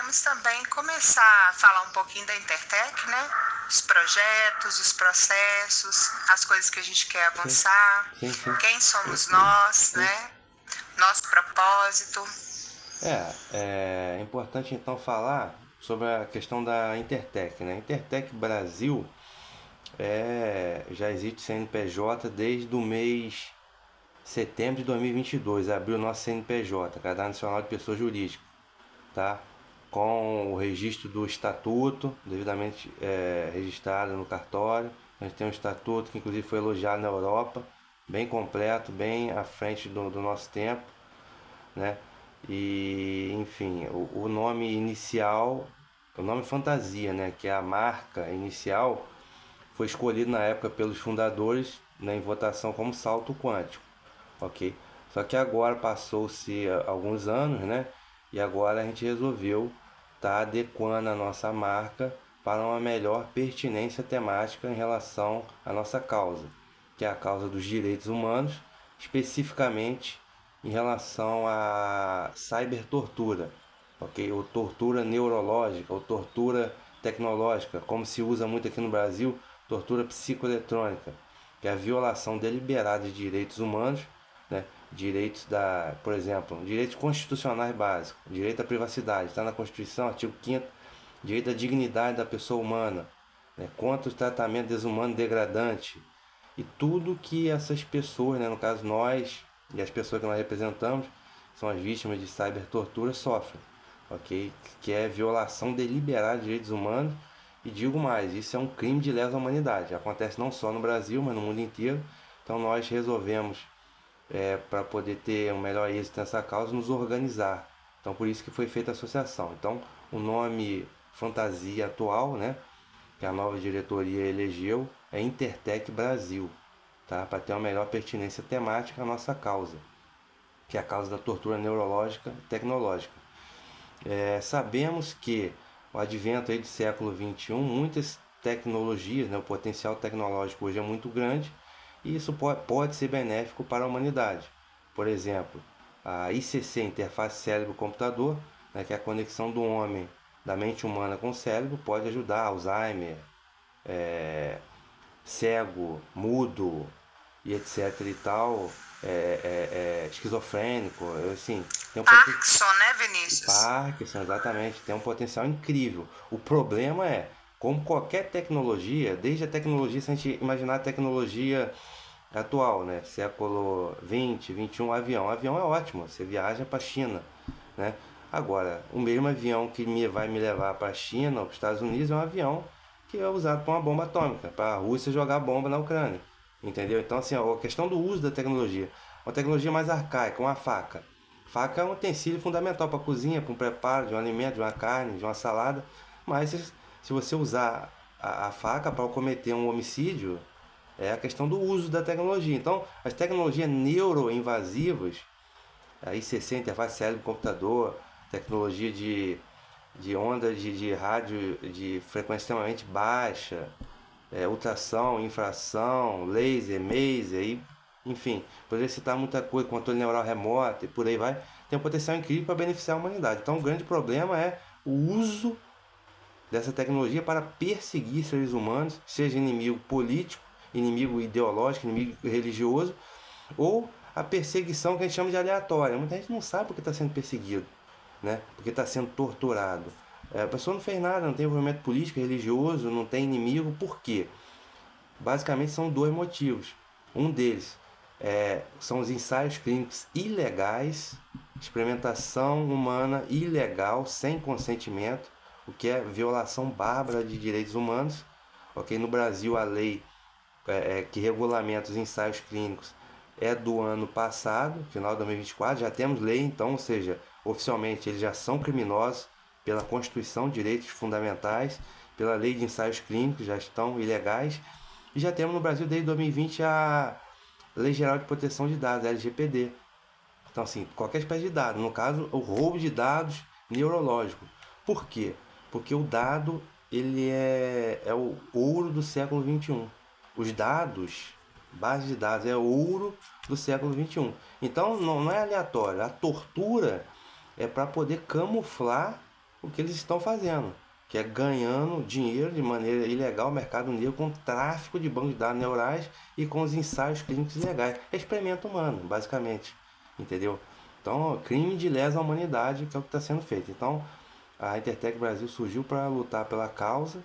podemos também começar a falar um pouquinho da Intertech, né? Os projetos, os processos, as coisas que a gente quer avançar, Sim. quem somos nós, Sim. né? Nosso propósito. É importante então falar sobre a questão da Intertech, né? Intertech Brasil já existe CNPJ desde o mês de setembro de 2022, abriu o nosso CNPJ, Cadastro Nacional de Pessoa Jurídica, tá? Com o registro do estatuto, devidamente registrado no cartório. A gente tem um estatuto que inclusive foi elogiado na Europa, bem completo, bem à frente do nosso tempo, né? E, enfim, o nome inicial, o nome fantasia, né, que é a marca inicial, foi escolhido na época pelos fundadores, né, em votação como salto quântico, ok? Só que agora passou-se alguns anos, né, e agora a gente resolveu estar adequando a nossa marca para uma melhor pertinência temática em relação à nossa causa, que é a causa dos direitos humanos, especificamente em relação à cybertortura, ok? Ou tortura neurológica, ou tortura tecnológica, como se usa muito aqui no Brasil, tortura psicoeletrônica, que é a violação deliberada de direitos humanos, né? Direitos por exemplo, direitos constitucionais básicos, direito à privacidade, está na Constituição, artigo 5º, direito à dignidade da pessoa humana, né? Contra o tratamento desumano e degradante, e tudo que essas pessoas, né, no caso nós e as pessoas que nós representamos, são as vítimas de cybertortura, sofrem, ok? Que é violação deliberada de direitos humanos. E digo mais, isso é um crime de lesa humanidade. Acontece não só no Brasil, mas no mundo inteiro. Então nós resolvemos, para poder ter um melhor êxito nessa causa, nos organizar. Então por isso que foi feita a associação. Então o nome fantasia atual, né, que a nova diretoria elegeu, é Intertech Brasil, tá? Para ter uma melhor pertinência temática à nossa causa, que é a causa da tortura neurológica e tecnológica. Sabemos que o advento aí do século XXI, muitas tecnologias, né, o potencial tecnológico hoje é muito grande, e isso pode ser benéfico para a humanidade. Por exemplo, a ICC, interface cérebro-computador, né, que é a conexão do homem, da mente humana com o cérebro, pode ajudar Alzheimer, cego, mudo e etc e tal, esquizofrênico, assim, tem um potencial. Parkinson, né, Vinícius? Parkinson, exatamente, tem um potencial incrível. O problema é, como qualquer tecnologia, desde a tecnologia, se a gente imaginar a tecnologia atual, né? Século 20, 21, avião. Avião é ótimo, você viaja para a China, né? Agora, o mesmo avião que vai me levar para a China ou para os Estados Unidos é um avião que é usado para uma bomba atômica, para a Rússia jogar bomba na Ucrânia, entendeu? Então, assim, a questão do uso da tecnologia, uma tecnologia mais arcaica, uma faca. Faca é um utensílio fundamental para a cozinha, para o preparo de um alimento, de uma carne, de uma salada, mas se você usar a faca para cometer um homicídio, é a questão do uso da tecnologia. Então, as tecnologias neuroinvasivas, a ICC, interface cérebro-computador, tecnologia de onda de rádio de frequência extremamente baixa, ultrassom, infração, laser, maser, enfim, poderia citar muita coisa, controle neural remoto e por aí vai, tem um potencial incrível para beneficiar a humanidade. Então, o grande problema é o uso dessa tecnologia para perseguir seres humanos, seja inimigo político, inimigo ideológico, inimigo religioso, ou a perseguição que a gente chama de aleatória. Muita gente não sabe porque está sendo perseguido, né? Porque está sendo torturado. A pessoa não fez nada, não tem envolvimento político, religioso, não tem inimigo. Por quê? Basicamente são dois motivos. Um deles são os ensaios clínicos ilegais, experimentação humana ilegal, sem consentimento, o que é violação bárbara de direitos humanos. Ok, no Brasil a lei que regulamenta os ensaios clínicos é do ano passado, final de 2024, já temos lei então, ou seja, oficialmente eles já são criminosos pela Constituição, direitos fundamentais, pela lei de ensaios clínicos, já estão ilegais, e já temos no Brasil desde 2020 a Lei Geral de Proteção de Dados, a LGPD. Então, assim, qualquer espécie de dado, no caso, o roubo de dados neurológico. Por quê? Porque o dado ele é o ouro do século XXI. Os dados, base de dados, é ouro do século XXI. Então, não é aleatório. A tortura é para poder camuflar o que eles estão fazendo, que é ganhando dinheiro de maneira ilegal no mercado negro com tráfico de bancos de dados neurais e com os ensaios clínicos ilegais. É experimento humano, basicamente, entendeu? Então, crime de lesa à humanidade, que é o que está sendo feito. Então, a Intertech Brasil surgiu para lutar pela causa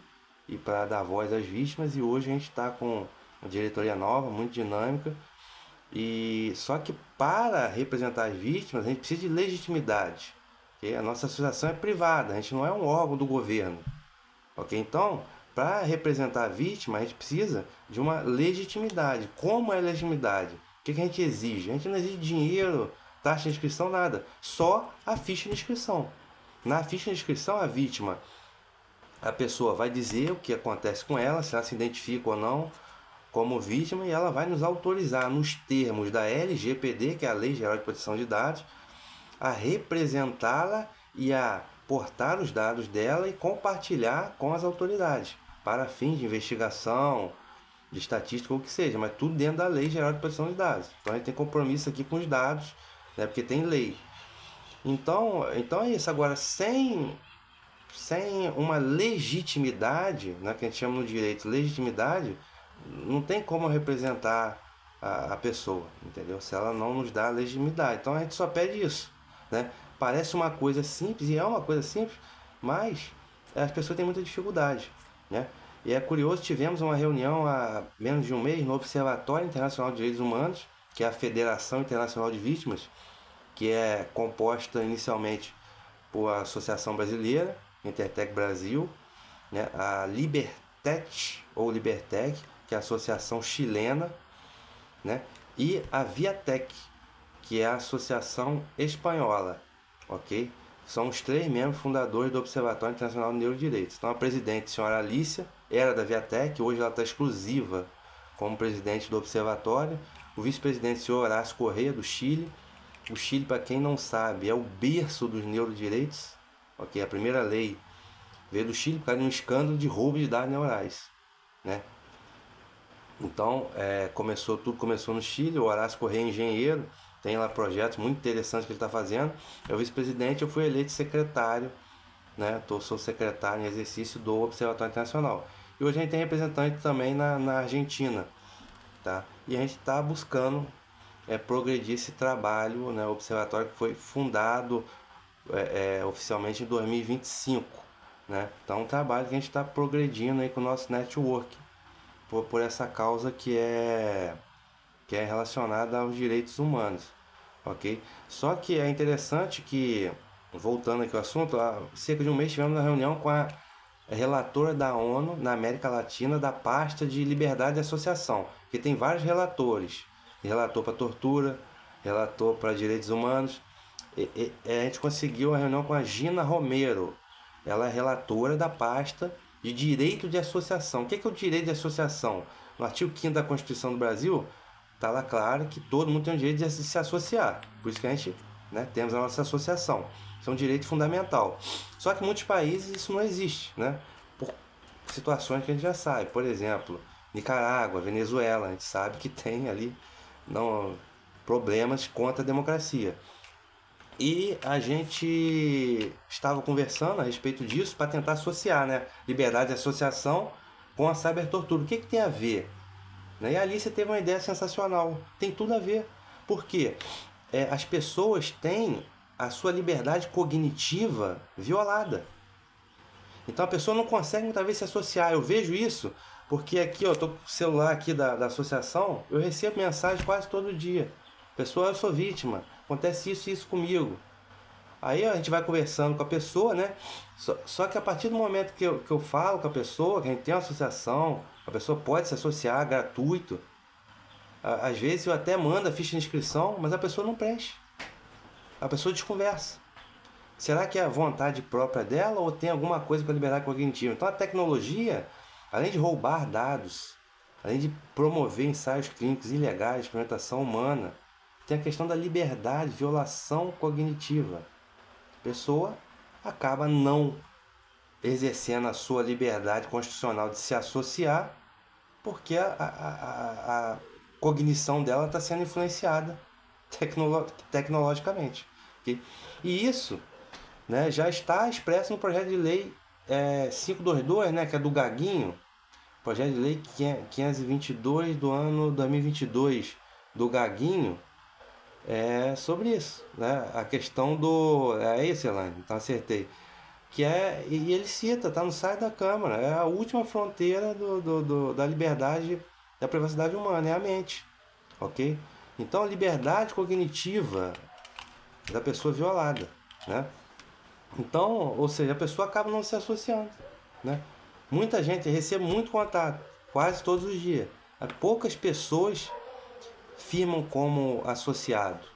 e para dar voz às vítimas, e hoje a gente está com uma diretoria nova, muito dinâmica, e só que para representar as vítimas a gente precisa de legitimidade, okay? A nossa associação é privada, a gente não é um órgão do governo, ok? Então, para representar a vítima, a gente precisa de uma legitimidade. Como é a legitimidade? O que a gente exige? A gente não exige dinheiro, taxa de inscrição, nada. Só a ficha de inscrição. Na ficha de inscrição, a vítima, a pessoa vai dizer o que acontece com ela, se ela se identifica ou não como vítima, e ela vai nos autorizar, nos termos da LGPD, que é a Lei Geral de Proteção de Dados, a representá-la e a portar os dados dela e compartilhar com as autoridades, para fins de investigação, de estatística ou o que seja, mas tudo dentro da Lei Geral de Proteção de Dados. Então a gente tem compromisso aqui com os dados, né, porque tem lei. Então é isso. Agora, sem uma legitimidade, né, que a gente chama no direito legitimidade, não tem como representar a pessoa, entendeu? Se ela não nos dá a legitimidade. Então a gente só pede isso, né? Parece uma coisa simples, e é uma coisa simples, mas as pessoas têm muita dificuldade, né? E é curioso, tivemos uma reunião há menos de um mês no Observatório Internacional de Direitos Humanos, que é a Federação Internacional de Vítimas, que é composta inicialmente por a Associação Brasileira, Intertech Brasil, né, a Libertech, ou Libertech, que é a Associação Chilena, né, e a Viatec, que é a Associação Espanhola, ok? São os três membros fundadores do Observatório Internacional de Neurodireitos. Então, a presidente, a senhora Alicia, era da Viatec, hoje ela está exclusiva como presidente do Observatório. O vice-presidente, o senhor Horácio Corrêa, do Chile. O Chile, para quem não sabe, é o berço dos neurodireitos, ok? A primeira lei veio do Chile por causa de um escândalo de roubo de dados neurais, né? Então, tudo começou no Chile. O Horácio Corrêa é engenheiro, tem lá projetos muito interessantes que ele está fazendo. É o vice-presidente, eu fui eleito secretário, né? Sou secretário em exercício do Observatório Internacional. E hoje a gente tem representante também na Argentina, tá? E a gente está buscando progredir esse trabalho, né? O observatório que foi fundado oficialmente em 2025, né? Então, um trabalho que a gente está progredindo aí com o nosso network por essa causa que é relacionada aos direitos humanos, ok? Só que é interessante que, voltando aqui ao assunto, há cerca de um mês tivemos uma reunião com a relatora da ONU na América Latina da pasta de liberdade de associação, que tem vários relatores, relator para tortura, relator para direitos humanos. A gente conseguiu uma reunião com a Gina Romero, ela é relatora da pasta de direito de associação. O que é o direito de associação? No artigo 5º da Constituição do Brasil, está lá claro que todo mundo tem o direito de se associar. Por isso que a gente, né, temos a nossa associação. Isso é um direito fundamental. Só que em muitos países isso não existe, né? Por situações que a gente já sabe. Por exemplo, Nicarágua, Venezuela, a gente sabe que tem ali problemas contra a democracia. E a gente estava conversando a respeito disso para tentar associar, né, liberdade de associação com a cybertortura. O que tem a ver? E a Alice teve uma ideia sensacional. Tem tudo a ver. Por quê? As pessoas têm a sua liberdade cognitiva violada. Então a pessoa não consegue muitas vezes se associar. Eu vejo isso porque aqui, eu tô com o celular aqui da associação, eu recebo mensagem quase todo dia. Pessoal, eu sou vítima, acontece isso e isso comigo. Aí a gente vai conversando com a pessoa, né? Só que a partir do momento que eu falo com a pessoa, que a gente tem uma associação, a pessoa pode se associar gratuito. Às vezes eu até mando a ficha de inscrição, mas a pessoa não preenche. A pessoa desconversa. Será que é a vontade própria dela ou tem alguma coisa com a liberdade cognitiva? Então a tecnologia, além de roubar dados, além de promover ensaios clínicos ilegais, experimentação humana, tem a questão da liberdade, violação cognitiva. A pessoa acaba não exercendo a sua liberdade constitucional de se associar porque a cognição dela está sendo influenciada tecnologicamente. Okay? E isso né, já está expresso no projeto de lei 522, né, que é do Gaguinho, projeto de lei 522 do ano 2022 do Gaguinho, sobre isso, né, a questão do... É isso, Elaine, então acertei. E ele cita, tá no site da Câmara, é a última fronteira da liberdade, da privacidade humana, é a mente, ok? Então a liberdade cognitiva da pessoa violada, né? Então, ou seja, a pessoa acaba não se associando, né? Muita gente recebe muito contato, quase todos os dias. Poucas pessoas firmam como associado,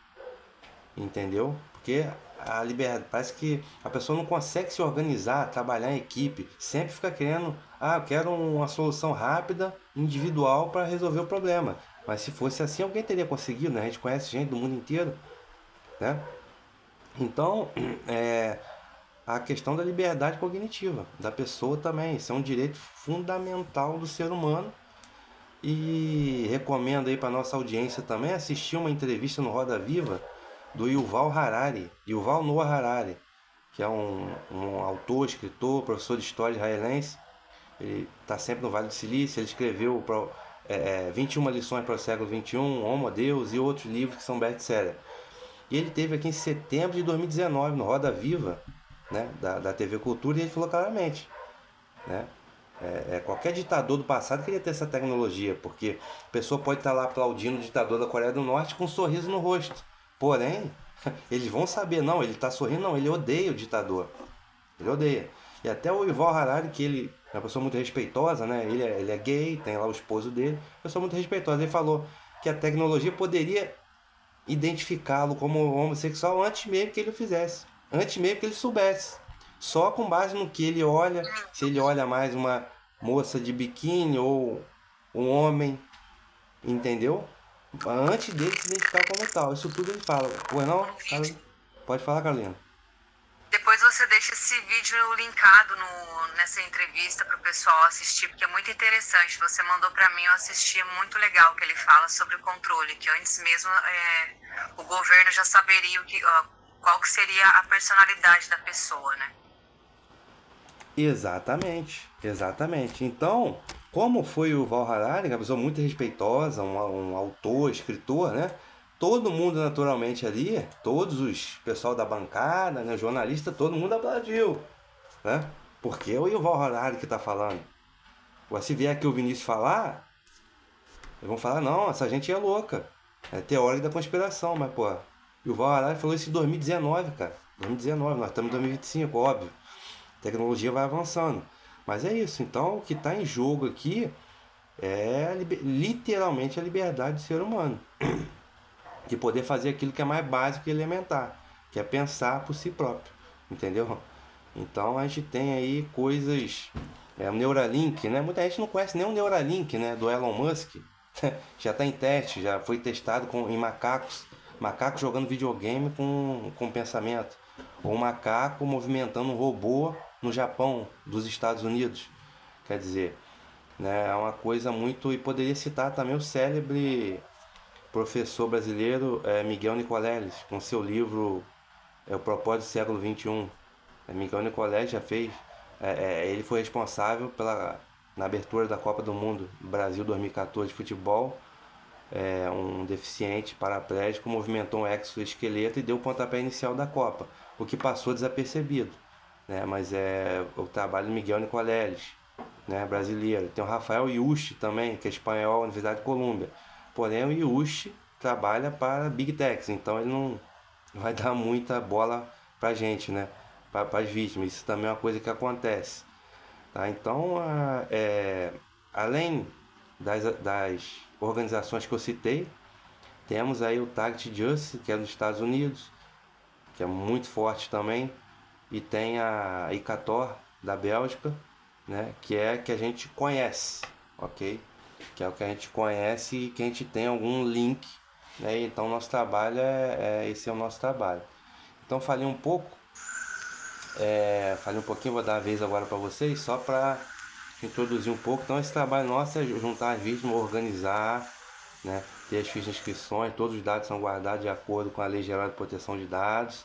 entendeu? Porque a liberdade, parece que a pessoa não consegue se organizar, trabalhar em equipe, sempre fica querendo, eu quero uma solução rápida, individual para resolver o problema. Mas se fosse assim, alguém teria conseguido, né? A gente conhece gente do mundo inteiro, né? Então, a questão da liberdade cognitiva da pessoa também, isso é um direito fundamental do ser humano. E recomendo aí para nossa audiência também assistir uma entrevista no Roda Viva do Yuval Noah Harari, que é um autor, escritor, professor de história israelense. Ele está sempre no Vale do Silício. Ele escreveu 21 lições para o século XXI, Homo Deus e outros livros que são best-seller. E ele teve aqui em setembro de 2019 no Roda Viva, né, da TV Cultura, e ele falou claramente, né, qualquer ditador do passado queria ter essa tecnologia, porque a pessoa pode estar lá aplaudindo o ditador da Coreia do Norte com um sorriso no rosto. Porém, eles vão saber, não, ele está sorrindo, não, ele odeia o ditador. Ele odeia. E até o Yuval Harari, que ele é uma pessoa muito respeitosa, né? Ele é gay, tem lá o esposo dele, uma pessoa muito respeitosa. Ele falou que a tecnologia poderia identificá-lo como homossexual antes mesmo que ele o fizesse, antes mesmo que ele soubesse. Só com base no que ele olha, se ele olha mais uma moça de biquíni ou um homem, entendeu? Antes dele se identificar como tal. Isso tudo ele fala. Pois não? Pode falar, Carolina. Depois você deixa esse vídeo linkado nessa entrevista para o pessoal assistir, porque é muito interessante. Você mandou para mim, eu assisti, é muito legal que ele fala sobre o controle, que antes mesmo o governo já saberia qual que seria a personalidade da pessoa, né? Exatamente, exatamente. Então, como foi o Val Harari, uma pessoa muito respeitosa, um autor, escritor, né? Todo mundo naturalmente ali, todos os pessoal da bancada, né, jornalista, todo mundo aplaudiu, né? Porque é o Yuval Harari que está falando. Se vier aqui o Vinícius falar, eles vão falar, não, essa gente é louca. É teórica da conspiração, mas, pô, Yuval Harari falou isso em 2019, cara. 2019, nós estamos em 2025, óbvio. A tecnologia vai avançando. Mas é isso, então o que está em jogo aqui é literalmente a liberdade do ser humano. De poder fazer aquilo que é mais básico e elementar, que é pensar por si próprio, entendeu? Então a gente tem aí coisas, o Neuralink, né? Muita gente não conhece nem o Neuralink, né? Do Elon Musk, já está em teste, já foi testado em macacos jogando videogame com pensamento, ou um macaco movimentando um robô no Japão, dos Estados Unidos, quer dizer, né? É uma coisa muito, e poderia citar também o célebre professor brasileiro Miguel Nicoleles, com seu livro O Propósito do Século XXI. Miguel Nicoleles já fez, ele foi responsável na abertura da Copa do Mundo Brasil 2014 de futebol. Um deficiente paraplégico movimentou um exoesqueleto e deu o pontapé inicial da Copa, o que passou desapercebido, né? Mas é o trabalho de Miguel Nicoleles, né, brasileiro. Tem o Rafael Yushi também, que é espanhol, Universidade de Colômbia. Porém, o Yushi trabalha para Big Techs, então ele não vai dar muita bola para a gente, né? Para as vítimas. Isso também é uma coisa que acontece. Tá? Então, além das organizações que eu citei, temos aí o Target Justice, que é dos Estados Unidos, que é muito forte também, e tem a Icator, da Bélgica, né, que é que a gente conhece, ok? Que é o que a gente conhece e que a gente tem algum link, né? Então nosso trabalho esse é o nosso trabalho. Então falei um pouquinho, vou dar a vez agora para vocês, só para introduzir um pouco. Então esse trabalho nosso é juntar as vítimas, organizar, né? Ter as fichas de inscrições, todos os dados são guardados de acordo com a Lei Geral de Proteção de Dados.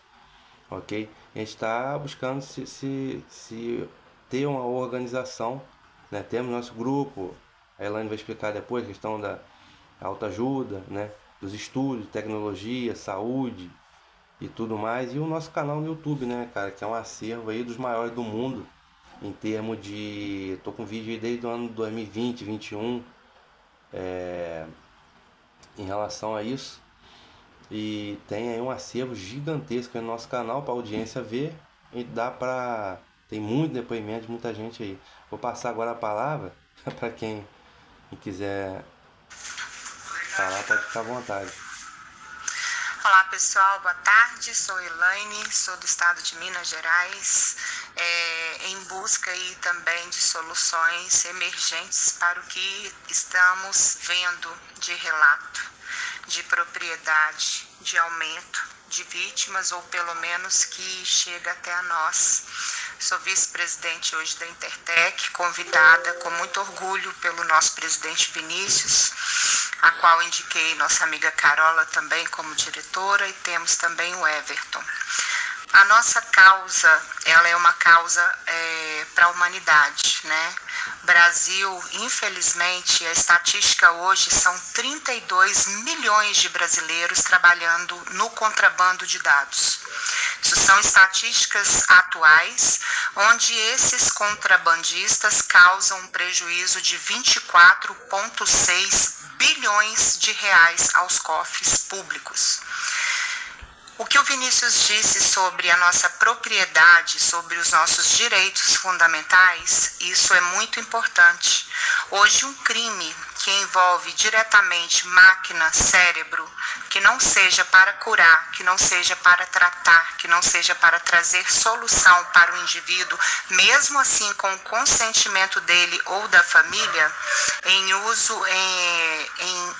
ok? A gente está buscando se ter uma organização, né? Temos nosso grupo, a Elaine vai explicar depois a questão da autoajuda, né? Dos estudos, tecnologia, saúde e tudo mais. E o nosso canal no YouTube, né, cara? Que é um acervo aí dos maiores do mundo em termos de... Tô com vídeo aí desde o ano 2020, 2021 em relação a isso. E tem aí um acervo gigantesco no nosso canal para a audiência ver. E dá pra... Tem muito depoimento de muita gente aí. Vou passar agora a palavra para quem quiser falar, pode ficar à vontade. Olá pessoal, boa tarde, sou Elaine, sou do estado de Minas Gerais, em busca aí também de soluções emergentes para o que estamos vendo de relato, de propriedade, de aumento de vítimas, ou pelo menos que chega até a nós. Sou vice-presidente hoje da Intertec, convidada com muito orgulho pelo nosso presidente Vinícius, a qual indiquei nossa amiga Carola também como diretora, e temos também o Everton. A nossa causa, ela é uma causa para a humanidade, né? Brasil, infelizmente, a estatística hoje são 32 milhões de brasileiros trabalhando no contrabando de dados. Isso são estatísticas atuais, onde esses contrabandistas causam um prejuízo de 24,6 bilhões de reais aos cofres públicos. O que o Vinícius disse sobre a nossa propriedade, sobre os nossos direitos fundamentais, isso é muito importante. Hoje, um crime que envolve diretamente máquina, cérebro, que não seja para curar, que não seja para tratar, que não seja para trazer solução para o indivíduo, mesmo assim com o consentimento dele ou da família, em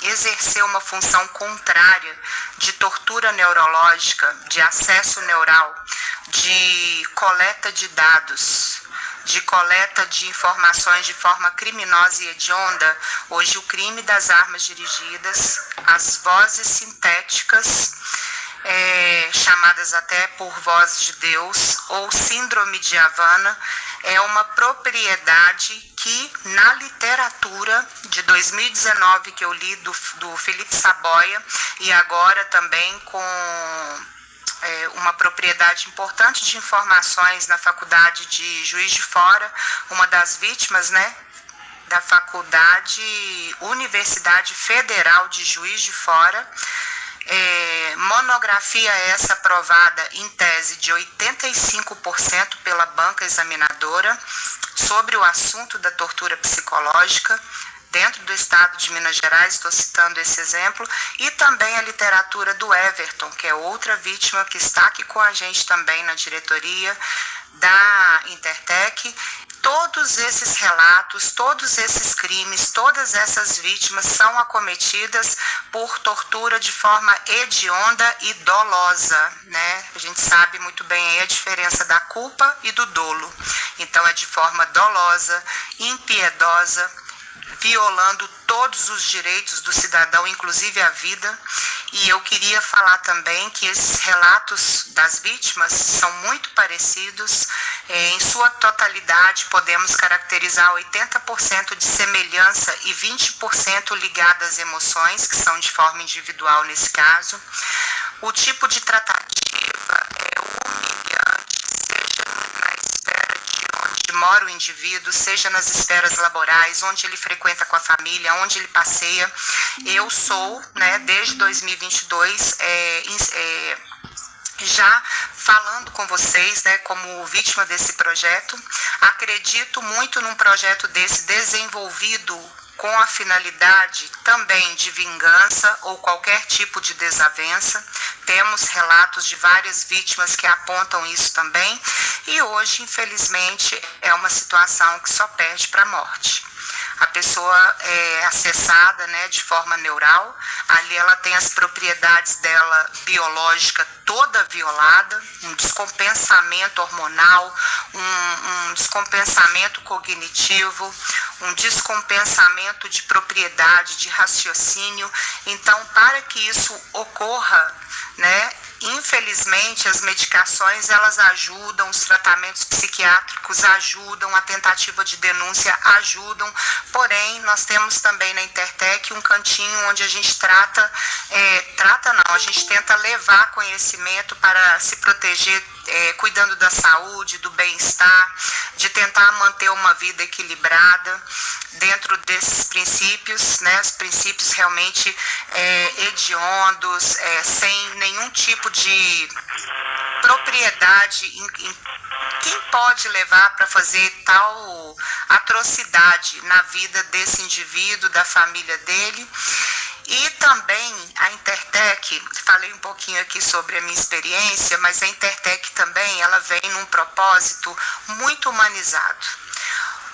exercer uma função contrária de tortura neurológica, de acesso neural, de coleta de dados, de coleta de informações de forma criminosa e hedionda. Hoje o crime das armas dirigidas, as vozes sintéticas, chamadas até por voz de Deus, ou síndrome de Havana, é uma propriedade que na literatura de 2019 que eu li do Felipe Saboia, e agora também com uma propriedade importante de informações na faculdade de Juiz de Fora, uma das vítimas, né, da faculdade Universidade Federal de Juiz de Fora, monografia essa aprovada em tese de 85% pela banca examinadora sobre o assunto da tortura psicológica dentro do estado de Minas Gerais, estou citando esse exemplo, e também a literatura do Everton, que é outra vítima que está aqui com a gente também na diretoria da Intertec. Todos esses relatos, todos esses crimes, todas essas vítimas são acometidas por tortura de forma hedionda e dolosa, né? A gente sabe muito bem aí a diferença da culpa e do dolo. Então é de forma dolosa, impiedosa, violando todos os direitos do cidadão, inclusive a vida. E eu queria falar também que esses relatos das vítimas são muito parecidos. Em sua totalidade, podemos caracterizar 80% de semelhança e 20% ligado às emoções, que são de forma individual nesse caso. O tipo de tratativa é humilhante, seja na esfera de onde mora o indivíduo, seja nas esferas laborais, onde ele frequenta com a família, onde ele passeia. Eu sou, né, desde 2022, já falando com vocês, né, como vítima desse projeto. Acredito muito num projeto desse desenvolvido com a finalidade também de vingança ou qualquer tipo de desavença. Temos relatos de várias vítimas que apontam isso também, e hoje, infelizmente, é uma situação que só perde para a morte. A pessoa é acessada, né, de forma neural, ali ela tem as propriedades dela biológica toda violada, um descompensamento hormonal, um descompensamento cognitivo, um descompensamento de propriedade, de raciocínio. Então, para que isso ocorra, né, Infelizmente, as medicações, elas ajudam, os tratamentos psiquiátricos ajudam, a tentativa de denúncia ajudam, porém, nós temos também na Intertec um cantinho onde a gente a gente tenta levar conhecimento para se proteger, cuidando da saúde, do bem-estar, de tentar manter uma vida equilibrada dentro desses princípios, né, os princípios realmente hediondos, sem nenhum tipo de propriedade em quem pode levar para fazer tal atrocidade na vida desse indivíduo, da família dele. E também a Intertec, falei um pouquinho aqui sobre a minha experiência, mas a Intertec também, ela vem num propósito muito humanizado.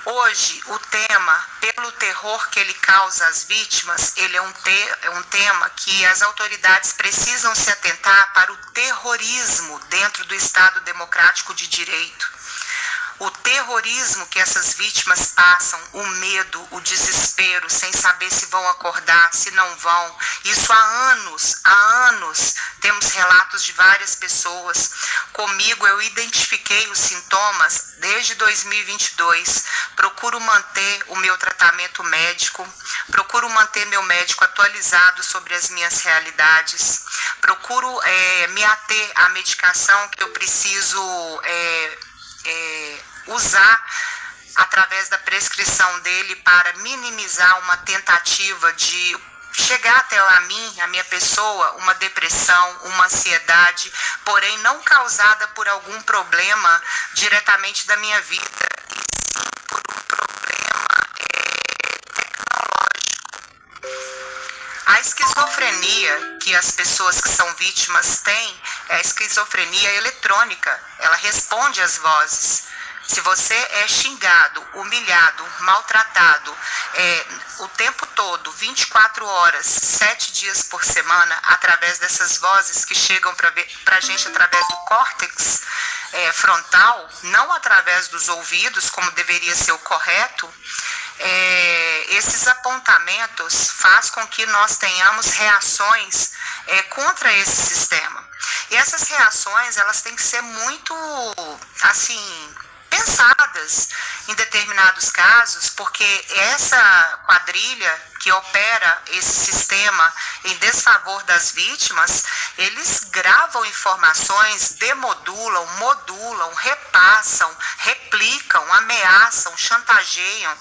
Hoje, o tema, pelo terror que ele causa às vítimas, ele é um tema que as autoridades precisam se atentar para o terrorismo dentro do Estado Democrático de Direito. O terrorismo que essas vítimas passam, o medo, o desespero, sem saber se vão acordar, se não vão. Isso há anos, temos relatos de várias pessoas. Comigo, eu identifiquei os sintomas desde 2022. Procuro manter o meu tratamento médico, procuro manter meu médico atualizado sobre as minhas realidades, procuro me ater à medicação que eu preciso usar através da prescrição dele para minimizar uma tentativa de chegar até a minha pessoa, uma depressão, uma ansiedade, porém não causada por algum problema diretamente da minha vida, e sim por um problema tecnológico. A esquizofrenia que as pessoas que são vítimas têm é a esquizofrenia eletrônica, ela responde às vozes. Se você é xingado, humilhado, maltratado o tempo todo, 24 horas, 7 dias por semana, através dessas vozes que chegam para a gente através do córtex frontal, não através dos ouvidos, como deveria ser o correto, esses apontamentos faz com que nós tenhamos reações contra esse sistema. E essas reações, elas têm que ser muito, assim, pensadas em determinados casos, porque essa quadrilha que opera esse sistema em desfavor das vítimas, eles gravam informações, demodulam, modulam, repassam, replicam, ameaçam, chantageiam,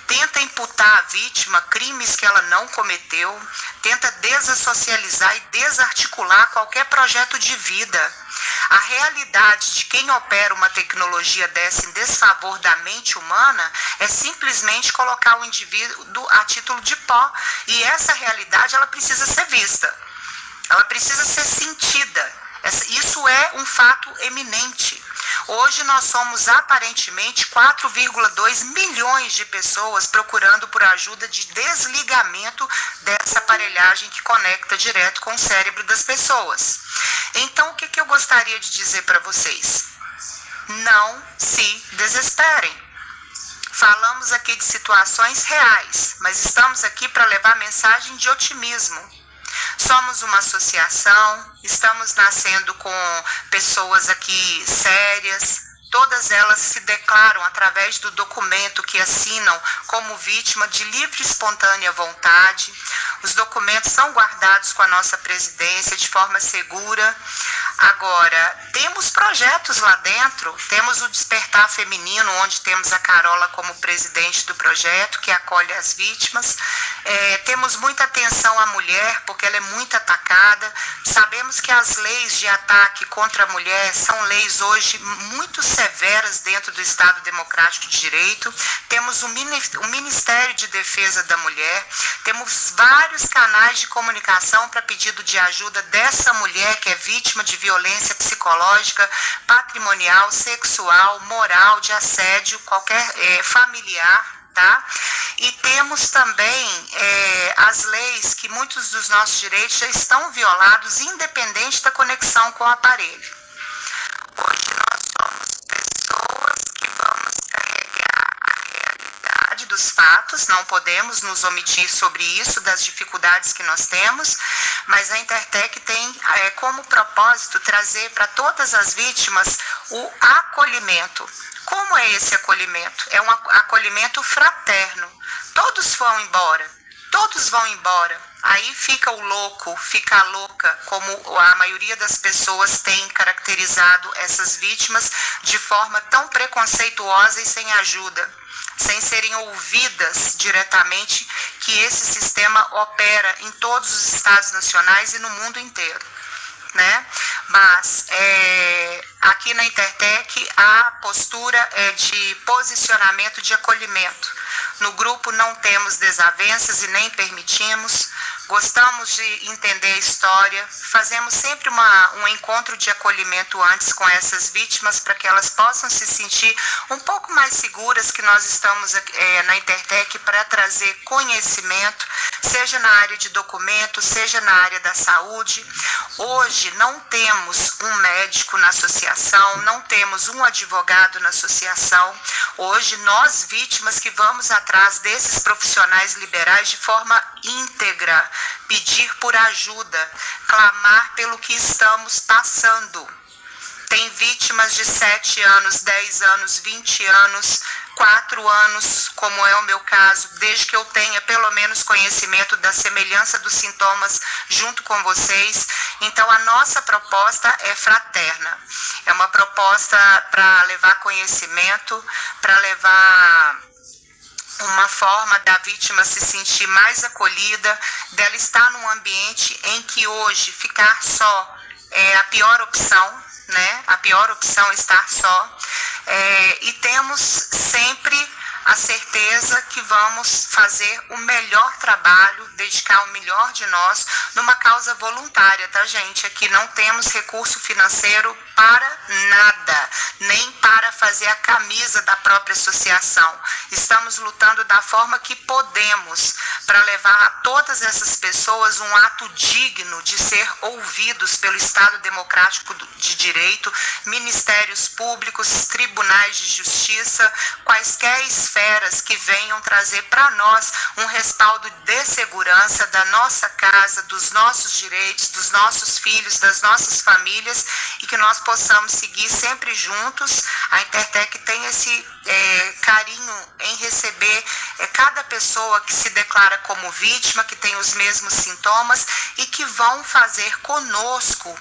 tenta imputar à vítima crimes que ela não cometeu, tenta desassocializar e desarticular qualquer projeto de vida. A realidade de quem opera uma tecnologia dessa em desfavor da mente humana é simplesmente colocar o indivíduo a título de pó. E essa realidade, ela precisa ser vista, ela precisa ser sentida. Isso é um fato eminente. Hoje nós somos aparentemente 4,2 milhões de pessoas procurando por ajuda de desligamento dessa aparelhagem que conecta direto com o cérebro das pessoas. Então, o que eu gostaria de dizer para vocês? Não se desesperem. Falamos aqui de situações reais, mas estamos aqui para levar mensagem de otimismo. Somos uma associação, estamos nascendo com pessoas aqui sérias, todas elas se declaram através do documento que assinam como vítima de livre e espontânea vontade. Os documentos são guardados com a nossa presidência de forma segura. Agora, temos projetos lá dentro, temos o Despertar Feminino, onde temos a Carola como presidente do projeto, que acolhe as vítimas. Temos muita atenção à mulher, porque ela é muito atacada. Sabemos que as leis de ataque contra a mulher são leis hoje muito severas dentro do Estado Democrático de Direito. Temos o Ministério de Defesa da Mulher, temos vários canais de comunicação para pedido de ajuda dessa mulher que é vítima de violência psicológica, patrimonial, sexual, moral, de assédio, qualquer familiar. Tá? E temos também as leis que muitos dos nossos direitos já estão violados, independente da conexão com o aparelho. Hoje nós somos pessoas que vamos carregar a realidade dos fatos, não podemos nos omitir sobre isso, das dificuldades que nós temos, mas a Intertec tem como propósito trazer para todas as vítimas o acolhimento. Como é esse acolhimento? É um acolhimento fraterno. Todos vão embora. Todos vão embora. Aí fica o louco, fica a louca, como a maioria das pessoas tem caracterizado essas vítimas de forma tão preconceituosa e sem ajuda, sem serem ouvidas diretamente, que esse sistema opera em todos os estados nacionais e no mundo inteiro, né? Mas aqui na Intertec a postura é de posicionamento de acolhimento. No grupo não temos desavenças e nem permitimos, gostamos de entender a história, fazemos sempre um encontro de acolhimento antes com essas vítimas para que elas possam se sentir um pouco mais seguras que nós estamos na Intertec para trazer conhecimento, seja na área de documentos, seja na área da saúde. Hoje não temos um médico na associação, não temos um advogado na associação. Hoje nós, vítimas, que vamos atrás desses profissionais liberais de forma íntegra, pedir por ajuda, clamar pelo que estamos passando. Tem vítimas de 7 anos, 10 anos, 20 anos, 4 anos, como é o meu caso, desde que eu tenha pelo menos conhecimento da semelhança dos sintomas junto com vocês. Então, a nossa proposta é fraterna. É uma proposta para levar conhecimento, para levar uma forma da vítima se sentir mais acolhida, dela estar num ambiente em que hoje ficar só é a pior opção, né? A pior opção é estar só. E temos sempre a certeza que vamos fazer o melhor trabalho, dedicar o melhor de nós numa causa voluntária, tá, gente? Aqui não temos recurso financeiro para nada, nem para fazer a camisa da própria associação. Estamos lutando da forma que podemos para levar a todas essas pessoas um ato digno de ser ouvidos pelo Estado Democrático de Direito, ministérios públicos, tribunais de justiça, quaisquer esferas que venham trazer para nós um respaldo de segurança da nossa casa, dos nossos direitos, dos nossos filhos, das nossas famílias, e que nós possamos seguir sempre juntos. A Intertec tem esse carinho em receber cada pessoa que se declara como vítima, que tem os mesmos sintomas e que vão fazer conosco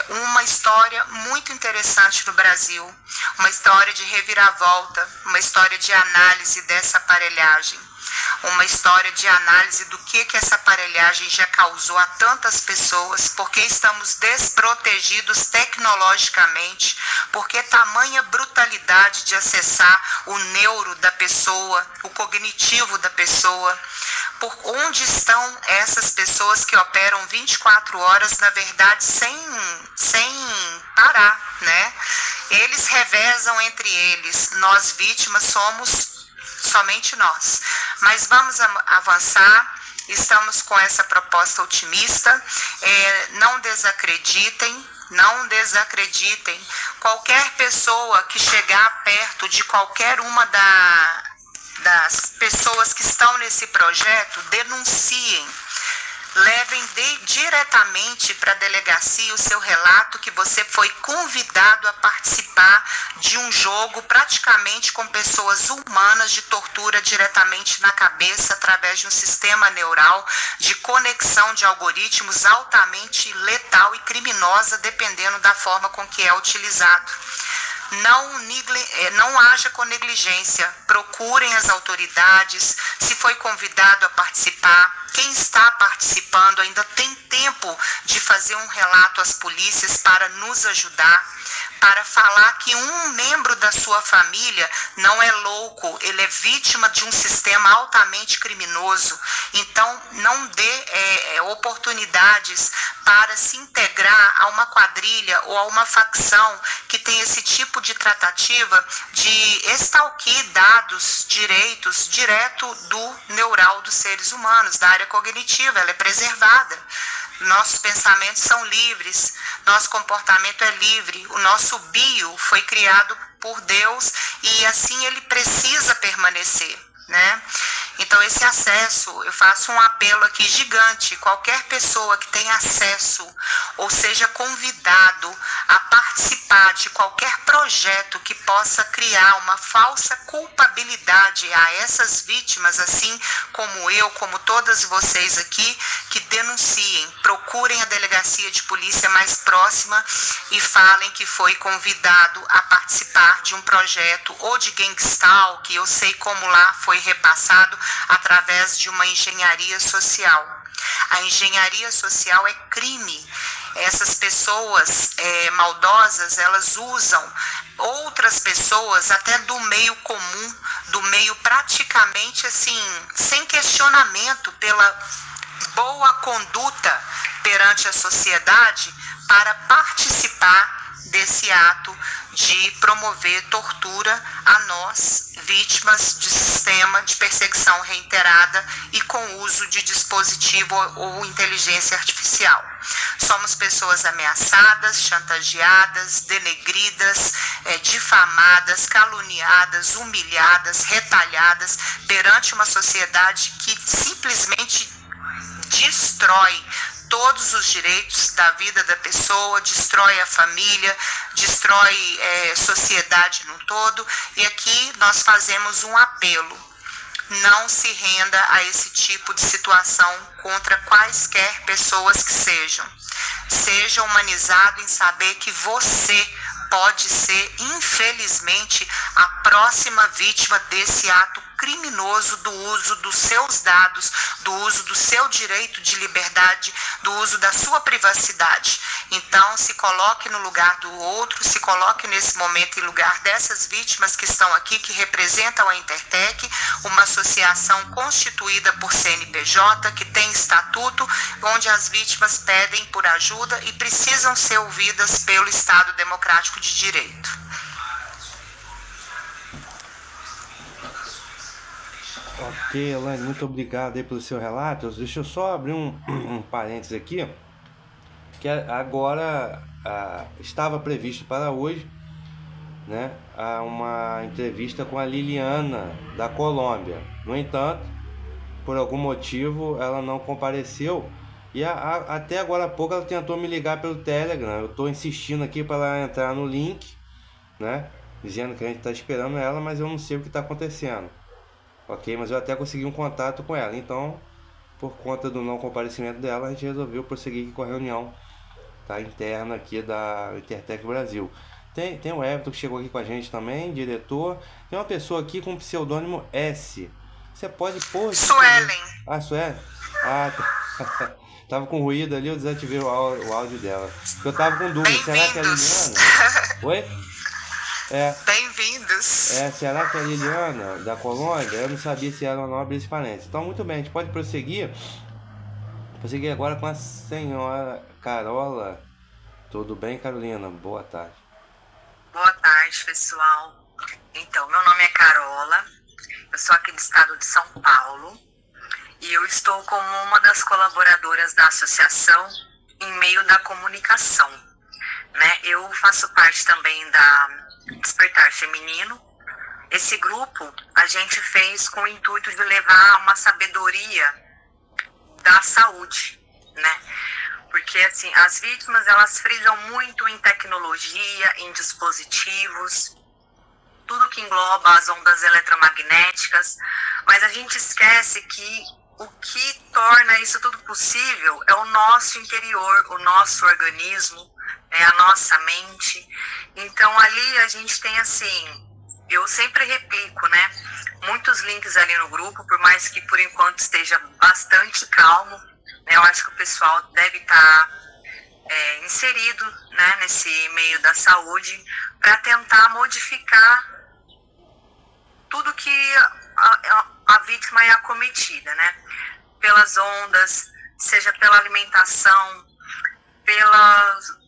uma história muito interessante no Brasil, uma história de reviravolta, uma história de análise dessa aparelhagem, uma história de análise do que essa aparelhagem já causou a tantas pessoas, porque estamos desprotegidos tecnologicamente, porque tamanha brutalidade de acessar o neuro da pessoa, o cognitivo da pessoa. Por onde estão essas pessoas que operam 24 horas, na verdade, sem parar, né? Eles revezam entre eles, nós vítimas somos somente nós. Mas vamos avançar, estamos com essa proposta otimista, não desacreditem. Não desacreditem. Qualquer pessoa que chegar perto de qualquer uma das pessoas que estão nesse projeto, denunciem. Levem diretamente para a delegacia o seu relato que você foi convidado a participar de um jogo praticamente com pessoas humanas de tortura diretamente na cabeça através de um sistema neural de conexão de algoritmos altamente letal e criminosa, dependendo da forma com que é utilizado. Não haja com negligência, procurem as autoridades, se foi convidado a participar, quem está participando ainda tem tempo de fazer um relato às polícias para nos ajudar, para falar que um membro da sua família não é louco, ele é vítima de um sistema altamente criminoso. Então, não dê oportunidades para se integrar a uma quadrilha ou a uma facção que tem esse tipo de tratativa de extorquir dados, direitos, direto do neural dos seres humanos, da área cognitiva, ela é preservada. Nossos pensamentos são livres, nosso comportamento é livre, o nosso bio foi criado por Deus e assim ele precisa permanecer. né? Então, esse acesso, eu faço um apelo aqui gigante, qualquer pessoa que tenha acesso, ou seja convidado a participar de qualquer projeto que possa criar uma falsa culpabilidade a essas vítimas, assim como eu, como todas vocês aqui, que denunciem, procurem a delegacia de polícia mais próxima e falem que foi convidado a participar de um projeto ou de gangstalk, eu sei como lá foi repassado, através de uma engenharia social. A engenharia social é crime. Essas pessoas maldosas, elas usam outras pessoas até do meio comum, do meio praticamente assim, sem questionamento, pela boa conduta perante a sociedade, para participar desse ato de promover tortura a nós, vítimas de sistema de perseguição reiterada e com uso de dispositivo ou inteligência artificial. Somos pessoas ameaçadas, chantageadas, denegridas, difamadas, caluniadas, humilhadas, retalhadas perante uma sociedade que simplesmente destrói todos os direitos da vida da pessoa, destrói a família, destrói sociedade no todo. E aqui nós fazemos um apelo: não se renda a esse tipo de situação contra quaisquer pessoas que sejam. Seja humanizado em saber que você pode ser, infelizmente, a próxima vítima desse ato criminoso do uso dos seus dados, do uso do seu direito de liberdade, do uso da sua privacidade. Então, se coloque no lugar do outro, se coloque nesse momento em lugar dessas vítimas que estão aqui, que representam a Intertec, uma associação constituída por CNPJ, que tem estatuto, onde as vítimas pedem por ajuda e precisam ser ouvidas pelo Estado Democrático de Direito. Ok, Elaine, muito obrigado aí pelo seu relato. Deixa eu só abrir um parênteses aqui, que agora estava previsto para hoje, né, uma entrevista com a Liliana da Colômbia. No entanto, por algum motivo ela não compareceu e até agora há pouco ela tentou me ligar pelo Telegram. Eu estou insistindo aqui para ela entrar no link, né, dizendo que a gente está esperando ela, mas eu não sei o que está acontecendo. Ok, mas eu até consegui um contato com ela. Então, por conta do não comparecimento dela, a gente resolveu prosseguir com a reunião, tá, interna aqui da Intertec Brasil. Tem o Everton que chegou aqui com a gente também, diretor. Tem uma pessoa aqui com o pseudônimo S. Você pode pôr... Suelen. Ah, Suelen? Ah, tá. Tava com ruído ali, eu desativei o áudio dela. Porque eu tava com dúvida. Será que é a Liliana? Oi? Bem-vindos. Será que é a Liliana da Colômbia? Eu não sabia se era ou não, abrir esse parênteses. Então, muito bem, a gente pode prosseguir. Prosseguir agora com a senhora Carola. Tudo bem, Carolina? Boa tarde. Boa tarde, pessoal. Então, meu nome é Carola, eu sou aqui do estado de São Paulo e eu estou como uma das colaboradoras da associação em meio da comunicação, né? Eu faço parte também da Despertar Feminino. Esse grupo a gente fez com o intuito de levar uma sabedoria da saúde, né? Porque assim, as vítimas elas frisam muito em tecnologia, em dispositivos, tudo que engloba as ondas eletromagnéticas, mas a gente esquece que o que torna isso tudo possível é o nosso interior, o nosso organismo, a nossa mente. Então ali a gente tem assim, eu sempre replico, né, muitos links ali no grupo, por mais que por enquanto esteja bastante calmo, né, eu acho que o pessoal deve estar inserido, né, nesse meio da saúde para tentar modificar tudo que a vítima é acometida, né, pelas ondas, seja pela alimentação, pelas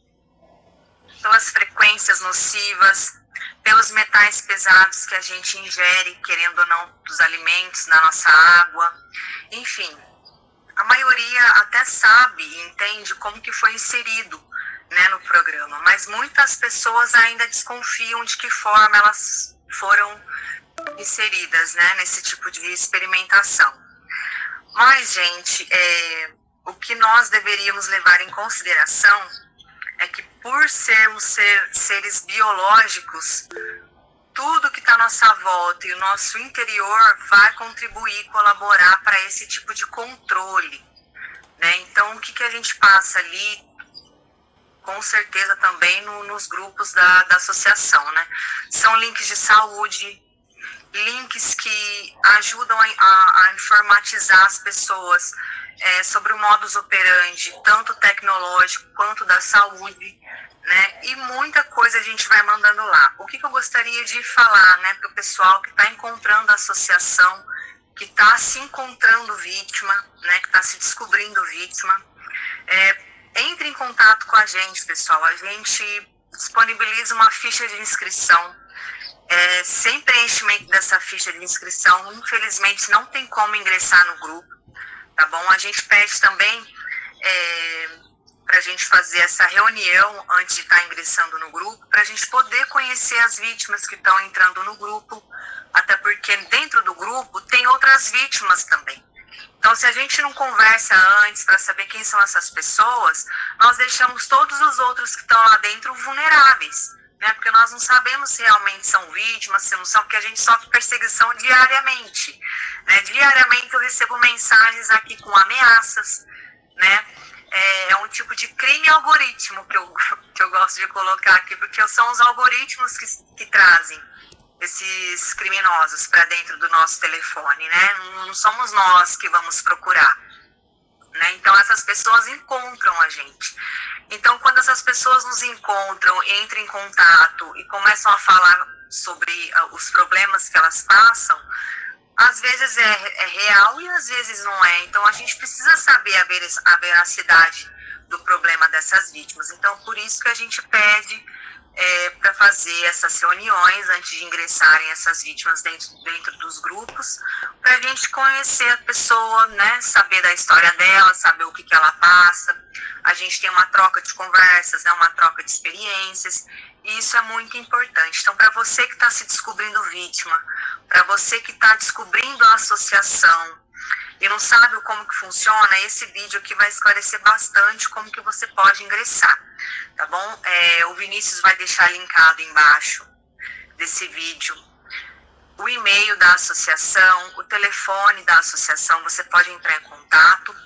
frequências nocivas, pelos metais pesados que a gente ingere, querendo ou não, dos alimentos, na nossa água, enfim. A maioria até sabe e entende como que foi inserido, né, no programa, mas muitas pessoas ainda desconfiam de que forma elas foram inseridas, né, nesse tipo de experimentação. Mas, gente, o que nós deveríamos levar em consideração é que, por sermos seres biológicos, tudo que está à nossa volta e o nosso interior vai contribuir, colaborar para esse tipo de controle, né? Então, o que a gente passa ali, com certeza também nos grupos da associação, né? São links de saúde, links que ajudam a informatizar as pessoas sobre o modus operandi, tanto tecnológico quanto da saúde, né? E muita coisa a gente vai mandando lá. O que eu gostaria de falar, né, para o pessoal que está encontrando a associação, que está se encontrando vítima, né, que está se descobrindo vítima, entre em contato com a gente, pessoal. A gente disponibiliza uma ficha de inscrição. Sem preenchimento dessa ficha de inscrição, infelizmente não tem como ingressar no grupo, tá bom? A gente pede também para a gente fazer essa reunião antes de estar ingressando no grupo, para a gente poder conhecer as vítimas que estão entrando no grupo, até porque dentro do grupo tem outras vítimas também. Então, se a gente não conversa antes para saber quem são essas pessoas, nós deixamos todos os outros que estão lá dentro vulneráveis, né? Porque nós não sabemos se realmente são vítimas, se não são, porque a gente sofre perseguição diariamente, né? Diariamente eu recebo mensagens aqui com ameaças, né? É um tipo de crime algoritmo que eu gosto de colocar aqui, porque são os algoritmos que trazem esses criminosos para dentro do nosso telefone, né? Não somos nós que vamos procurar, né? Então essas pessoas encontram a gente. Então quando essas pessoas nos encontram, entram em contato e começam a falar sobre os problemas que elas passam, às vezes é real e às vezes não é. Então a gente precisa saber a veracidade do problema dessas vítimas. Então por isso que a gente pede para fazer essas reuniões antes de ingressarem essas vítimas dentro dos grupos, para a gente conhecer a pessoa, né, saber da história dela, saber o que ela passa. A gente tem uma troca de conversas, né, uma troca de experiências, e isso é muito importante. Então, para você que está se descobrindo vítima, para você que está descobrindo a associação e não sabe como que funciona, esse vídeo aqui vai esclarecer bastante como que você pode ingressar, tá bom? O Vinícius vai deixar linkado embaixo desse vídeo o e-mail da associação, o telefone da associação, você pode entrar em contato,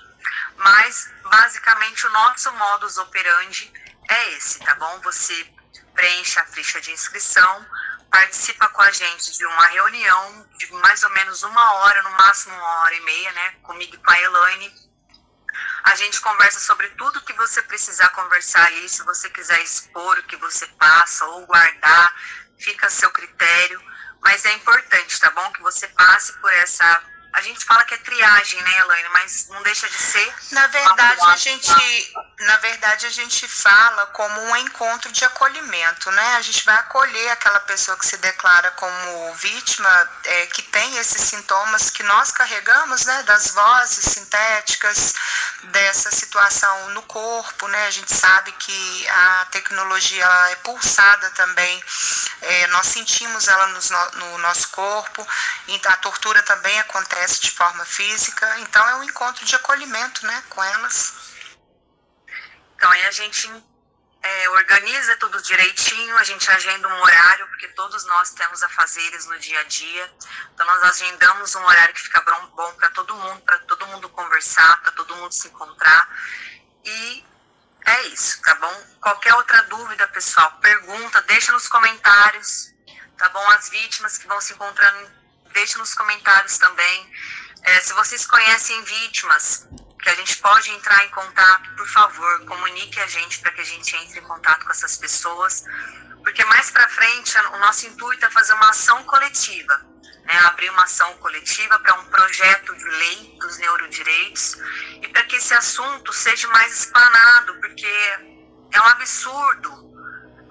mas basicamente o nosso modus operandi é esse, tá bom? Você preenche a ficha de inscrição, participa com a gente de uma reunião de mais ou menos 1 hora, no máximo 1h30, né? Comigo e com a Elaine. A gente conversa sobre tudo que você precisar conversar ali. Se você quiser expor o que você passa ou guardar, fica a seu critério. Mas é importante, tá bom? Que você passe por essa... A gente fala que é triagem, né, Elaine? Mas não deixa de ser... Na verdade, a gente fala como um encontro de acolhimento, né? A gente vai acolher aquela pessoa que se declara como vítima, que tem esses sintomas que nós carregamos, né? Das vozes sintéticas, dessa situação no corpo, né? A gente sabe que a tecnologia é pulsada também, nós sentimos ela no nosso corpo, então a tortura também acontece de forma física, então é um encontro de acolhimento, né, com elas. Então aí a gente organiza tudo direitinho, a gente agenda um horário, porque todos nós temos afazeres no dia a dia, então nós agendamos um horário que fica bom para todo mundo conversar, para todo mundo se encontrar, e é isso, tá bom? Qualquer outra dúvida, pessoal, pergunta, deixa nos comentários, tá bom? As vítimas que vão se encontrando, deixa nos comentários também. Se vocês conhecem vítimas que a gente pode entrar em contato, por favor, comunique a gente para que a gente entre em contato com essas pessoas, porque mais para frente o nosso intuito é fazer uma ação coletiva, né? Abrir uma ação coletiva para um projeto de lei dos neurodireitos e para que esse assunto seja mais explanado, porque é um absurdo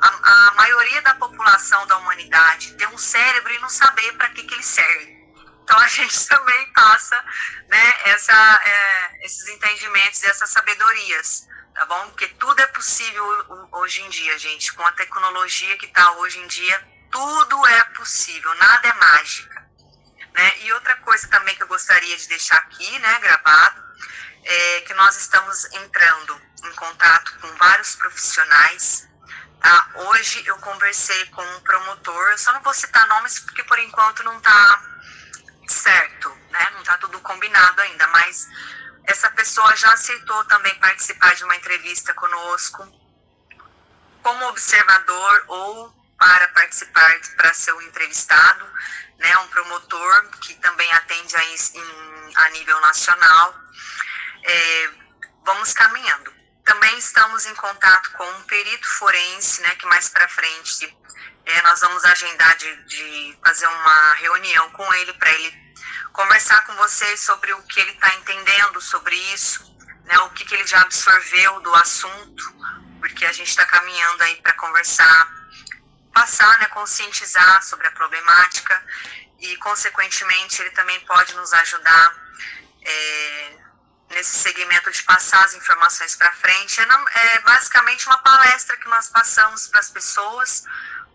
a maioria da população da humanidade ter um cérebro e não saber para que ele serve. Então a gente também passa, né, esses entendimentos e essas sabedorias, tá bom? Porque tudo é possível hoje em dia, gente. Com a tecnologia que está hoje em dia, tudo é possível, nada é mágica, né? E outra coisa também que eu gostaria de deixar aqui, né, gravado, é que nós estamos entrando em contato com vários profissionais, tá? Hoje eu conversei com um promotor, eu só não vou citar nomes porque por enquanto não está certo, né? Não está tudo combinado ainda, mas essa pessoa já aceitou também participar de uma entrevista conosco como observador ou para participar, para ser o entrevistado, né? Um promotor que também atende a nível nacional. Vamos caminhando. Também estamos em contato com um perito forense, né? Que mais para frente nós vamos agendar de fazer uma reunião com ele para ele conversar com vocês sobre o que ele está entendendo sobre isso, né, o que ele já absorveu do assunto, porque a gente está caminhando aí para conversar, passar, né, conscientizar sobre a problemática e, consequentemente, ele também pode nos ajudar nesse segmento de passar as informações para frente. É basicamente uma palestra que nós passamos para as pessoas,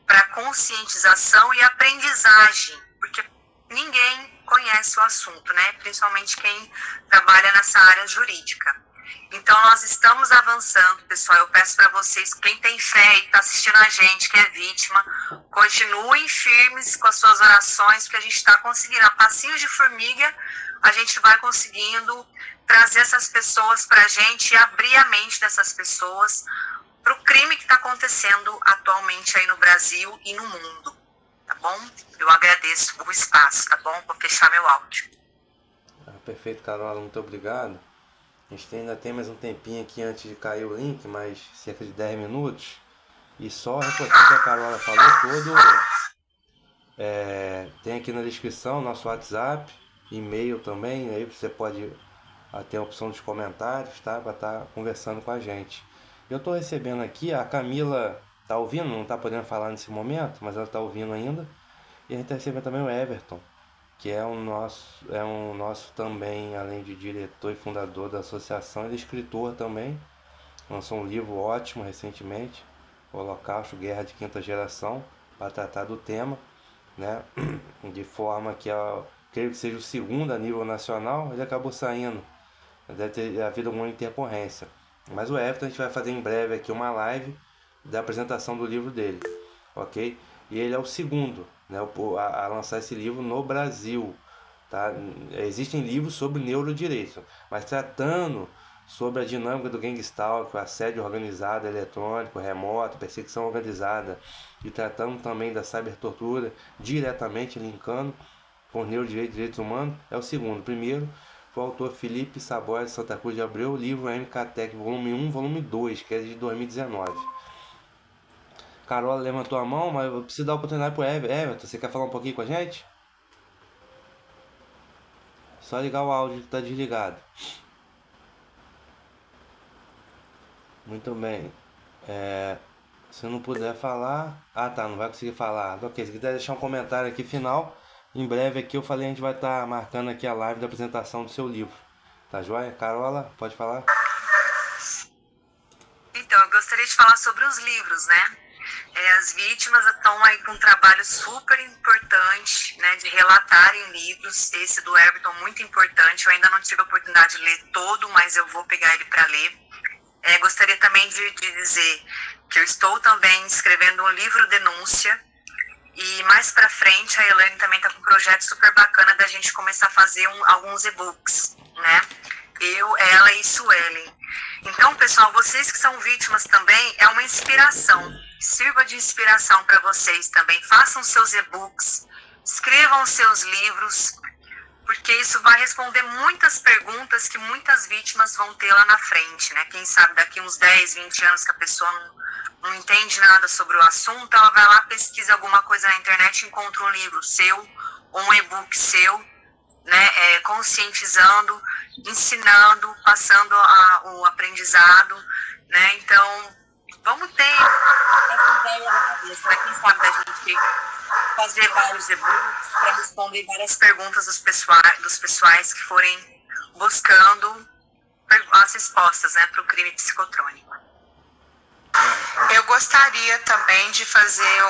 para conscientização e aprendizagem, porque ninguém conhece o assunto, né? Principalmente quem trabalha nessa área jurídica. Então, nós estamos avançando, pessoal. Eu peço para vocês, quem tem fé e está assistindo a gente, que é vítima, continuem firmes com as suas orações, porque a gente está conseguindo, a passinhos de formiga, a gente vai conseguindo trazer essas pessoas para a gente e abrir a mente dessas pessoas para o crime que está acontecendo atualmente aí no Brasil e no mundo. Tá bom? Eu agradeço o espaço, tá bom? Vou fechar meu áudio. Perfeito, Carola, muito obrigado. A gente ainda tem mais um tempinho aqui antes de cair o link, mais cerca de 10 minutos. E só reforçando o que a Carola falou tem aqui na descrição nosso WhatsApp, e-mail também, aí você pode ter a opção dos comentários, tá? Para estar conversando com a gente. Eu estou recebendo aqui, a Camila tá ouvindo, não está podendo falar nesse momento, mas ela está ouvindo ainda. E a gente está recebendo também o Everton, que é um nosso também, além de diretor e fundador da associação, ele é escritor também. Lançou um livro ótimo recentemente, Holocausto, Guerra de Quinta Geração, para tratar do tema, né? De forma que eu creio que seja o segundo a nível nacional, ele acabou saindo. Deve ter havido alguma intercorrência. Mas o Everton a gente vai fazer em breve aqui uma live da apresentação do livro dele, ok? E ele é o segundo, né, a lançar esse livro no Brasil, tá? Existem livros sobre neurodireito, mas tratando sobre a dinâmica do gangstalking, o assédio organizado eletrônico, remoto, perseguição organizada, e tratando também da cybertortura, diretamente linkando com o neurodireito e direitos humanos, é o segundo. O primeiro foi o autor Felipe Saboia de Santa Cruz de Abreu, o livro MKTech, volume 1, volume 2, que é de 2019. Carola levantou a mão, mas eu preciso dar a oportunidade pro Everton. Você quer falar um pouquinho com a gente? Só ligar o áudio que tá desligado. Muito bem. Se não puder falar... Ah, tá, não vai conseguir falar. Ok, se quiser deixar um comentário aqui final, em breve aqui eu falei, a gente vai estar marcando aqui a live da apresentação do seu livro. Tá joia? Carola, pode falar? Então, eu gostaria de falar sobre os livros, né? As vítimas estão aí com um trabalho super importante, né, de relatarem livros. Esse do Everton muito importante. Eu ainda não tive a oportunidade de ler todo, mas eu vou pegar ele para ler. Gostaria também de dizer que eu estou também escrevendo um livro denúncia. E mais para frente a Elaine também está com um projeto super bacana da gente começar a fazer alguns e-books, né? Eu, ela e Suelen. Então, pessoal, vocês que são vítimas também, é uma inspiração. Sirva de inspiração para vocês também. Façam seus e-books, escrevam seus livros, porque isso vai responder muitas perguntas que muitas vítimas vão ter lá na frente, né? Quem sabe daqui uns 10, 20 anos que a pessoa não entende nada sobre o assunto, ela vai lá, pesquisa alguma coisa na internet, encontra um livro seu, ou um e-book seu, né? Conscientizando, ensinando, passando o aprendizado, né? Então, vamos ter essa ideia na cabeça, né? Quem sabe da gente fazer vários e-books para responder várias perguntas dos pessoais que forem buscando as respostas, né, para o crime psicotrônico. Eu gostaria também de fazer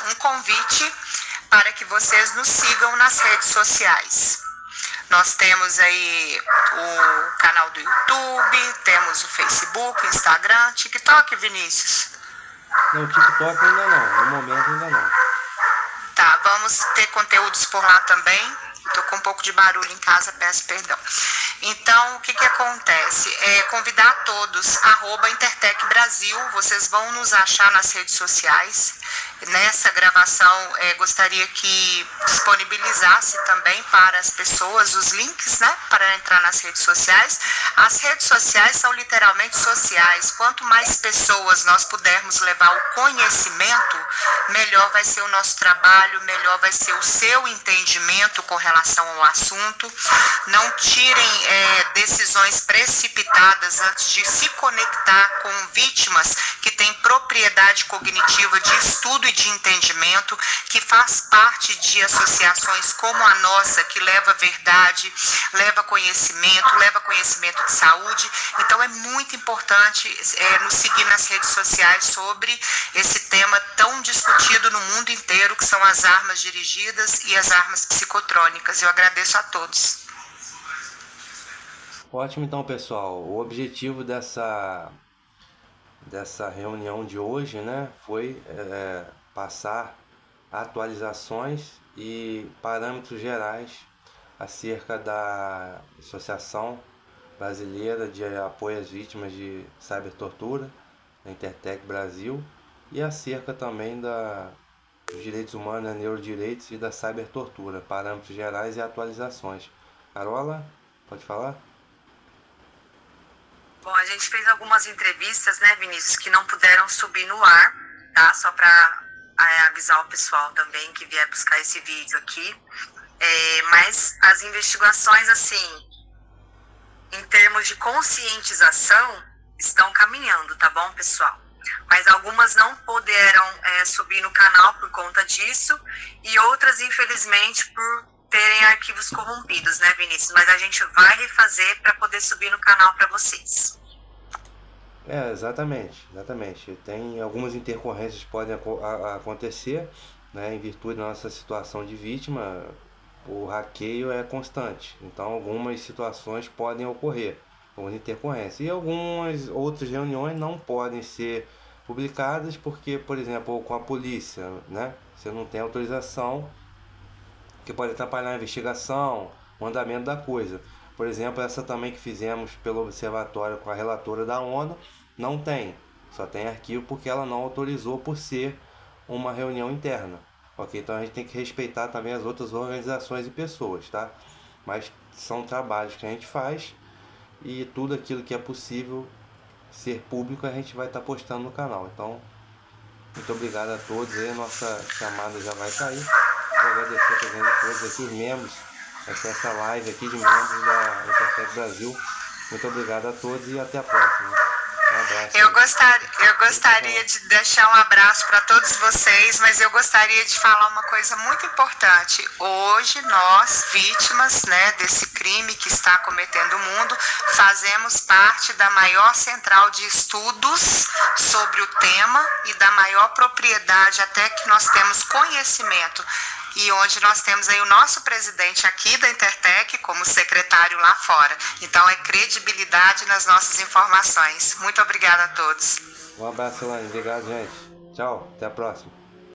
um convite para que vocês nos sigam nas redes sociais. Nós temos aí o canal do YouTube, temos o Facebook, o Instagram, TikTok, Vinícius? Não, TikTok ainda não, no momento ainda não. Tá, vamos ter conteúdos por lá também. Estou com um pouco de barulho em casa, peço perdão. Então, o que acontece? Convidar todos, @Intertec Brasil, vocês vão nos achar nas redes sociais. Nessa gravação, gostaria que disponibilizasse também para as pessoas os links, né, para entrar nas redes sociais. As redes sociais são literalmente sociais. Quanto mais pessoas nós pudermos levar o conhecimento, melhor vai ser o nosso trabalho, melhor vai ser o seu entendimento com relação ao assunto. Não tirem decisões precipitadas antes de se conectar com vítimas que têm propriedade cognitiva de estudo e de entendimento, que faz parte de associações como a nossa, que leva verdade, leva conhecimento de saúde. Então é muito importante nos seguir nas redes sociais sobre esse tema tão discutido no mundo inteiro, que são as armas dirigidas e as armas psicotrônicas. Eu agradeço a todos. Ótimo, então, pessoal. O objetivo dessa reunião de hoje, né, foi passar atualizações e parâmetros gerais acerca da Associação Brasileira de Apoio às Vítimas de Cybertortura, da Intertec Brasil, e acerca também dos direitos humanos, neurodireitos e da cybertortura, parâmetros gerais e atualizações. Carola, pode falar? Bom, a gente fez algumas entrevistas, né, Vinícius, que não puderam subir no ar, tá? Só para avisar o pessoal também que vier buscar esse vídeo aqui. Mas as investigações, assim, em termos de conscientização, estão caminhando, tá bom, pessoal? Mas algumas não puderam subir no canal por conta disso, e outras, infelizmente, por terem arquivos corrompidos, né, Vinícius? Mas a gente vai refazer para poder subir no canal para vocês. Exatamente. Tem algumas intercorrências que podem acontecer, né, em virtude da nossa situação de vítima. O hackeio é constante, então algumas situações podem ocorrer, algumas intercorrências, e algumas outras reuniões não podem ser publicadas porque, por exemplo, com a polícia, né, você não tem autorização, que pode atrapalhar a investigação, o andamento da coisa. Por exemplo, essa também que fizemos pelo observatório com a relatora da ONU, não tem, só tem arquivo porque ela não autorizou por ser uma reunião interna. Ok, então a gente tem que respeitar também as outras organizações e pessoas, tá? Mas são trabalhos que a gente faz e tudo aquilo que é possível ser público a gente vai estar postando no canal. Então, muito obrigado a todos aí, a nossa chamada já vai cair. Vou agradecer a presença de todos aqui, os membros, essa live aqui de membros da Intertec Brasil. Muito obrigado a todos e até a próxima. Um abraço. Eu gostaria de deixar um abraço para todos vocês, mas eu gostaria de falar uma coisa muito importante. Hoje nós, vítimas, né, desse crime que está cometendo o mundo, fazemos parte da maior central de estudos sobre o tema e da maior propriedade até que nós temos conhecimento. E onde nós temos aí o nosso presidente aqui da Intertec como secretário lá fora. Então é credibilidade nas nossas informações. Muito obrigada a todos. Um abraço, Elaine. Obrigado, gente. Tchau. Até a próxima.